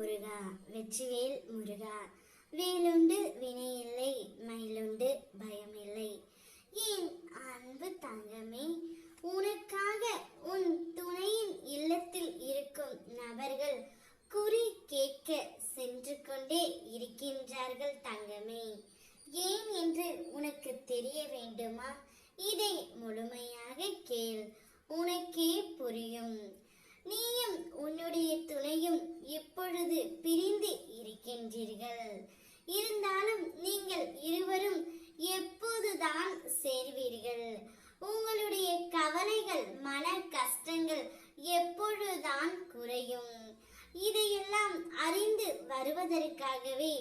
முருகா, வெற்றிவேல் முருகா. வேலுண்டு வினையில்லை, மயிலுண்டு பயமில்லை. என் அன்பு தங்கமே, உனக்காக உன் துணையின் இல்லத்தில் இருக்கும் நபர்கள் குறி கேட்க சென்று கொண்டே இருக்கின்றார்கள் தங்கமே. ஏன் என்று உனக்கு தெரிய வேண்டுமா? இதை முழுமையாக கேள், உனக்கே புரியும். நீயும் உன்னுடைய துணையும் இப்பொழுது பிரிந்து இருக்கின்றீர்கள். இருந்தாலும் நீங்கள் இருவரும் எப்போதுதான் சேர்வீர்கள்? உங்களுடைய கவலைகள், மன கஷ்டங்கள் எப்பொழுதுதான் குறையும்? இதையெல்லாம் அறிந்து வருவதற்காகவே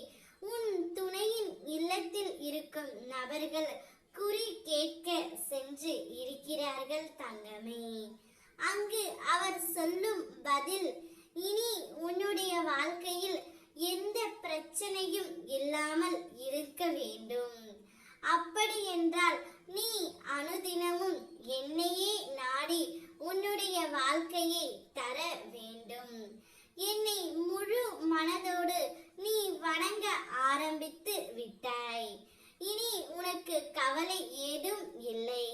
உன் துணையின் இல்லத்தில் இருக்கும் நபர்கள் குறி கேட்க சென்று இருக்கிறார்கள் தங்கமே. அங்கு அவர் சொல்லும் பதில், இனி உன்னுடைய வாழ்க்கையில் எந்த பிரச்சனையும் இல்லாமல் இருக்க வேண்டும். அப்படி என்றால் நீ அனுதினமும் என்னையே நாடி உன்னுடைய வாழ்க்கையை தர வேண்டும். என்னை முழு மனதோடு நீ வணங்க ஆரம்பித்து விட்டாய். இனி உனக்கு கவலை ஏதும் இல்லை.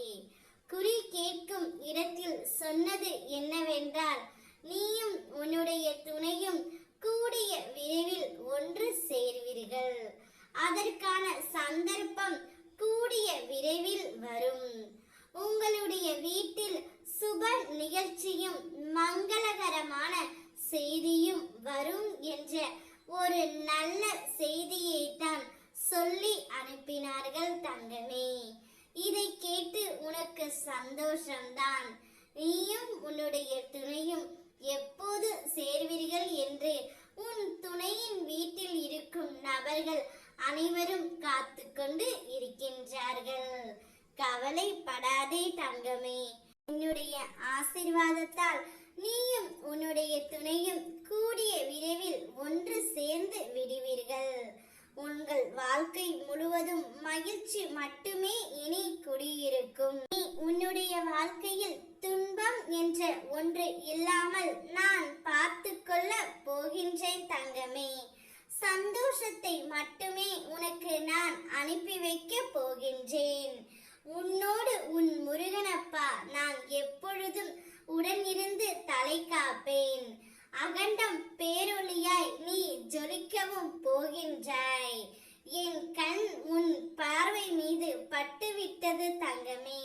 குறி கேட்கும் இடத்தில் சொன்னது என்னவென்றால், நீயும் உன்னுடைய துணையும் கூடிய விரைவில் ஒன்று சேர்வீர்கள். அதற்கான சந்தர்ப்பம் கூடிய விரைவில் வரும். உங்களுடைய வீட்டில் சுப நிகழ்ச்சியும் மங்களகரமான செய்தியும் வரும் என்ற ஒரு நல்ல செய்தியை தான் சொல்லி அனுப்பினார்கள் தங்கமே. இதை கேட்டு உனக்கு சந்தோஷம்தான். நீயும் உன்னுடைய துணையும் எப்போது சேர்வீர்கள் என்று உன் துணையின் வீட்டில் இருக்கும் நபர்கள் அனைவரும் காத்து கொண்டு இருக்கின்றார்கள். கவலைப்படாதே தங்கமே. என்னுடைய ஆசீர்வாதத்தால் நீயும் உன்னுடைய துணையும் கூடிய விரைவில் ஒன்று சேர்ந்து விடுவீர்கள். உங்கள் வாழ்க்கை முழுவதும் மகிழ்ச்சி மட்டுமே இனி குடியிருக்கும். நீ உன்னுடைய வாழ்க்கையில் துன்பம் என்ற ஒன்று இல்லாமல் நான் பார்த்து கொள்ள போகின்றேன் தங்கமே. சந்தோஷத்தை மட்டுமே உனக்கு நான் அனுப்பி வைக்க போகின்றேன். உன்னோடு உன் முருகனப்பா நான் எப்பொழுதும் உடனிருந்து தலை காப்பேன். அகண்டம் பேரொளியாய் நீ ஜொலிக்கவும் போகின்றாய். என் கண் உன் பார்வை மீது பட்டுவிட்டது தங்கமே.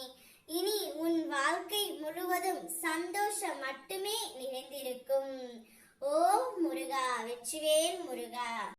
இனி உன் வாழ்க்கை முழுவதும் சந்தோஷம் மட்டுமே நிறைந்திருக்கும். ஓ முருகா, வெற்றிவேல் முருகா.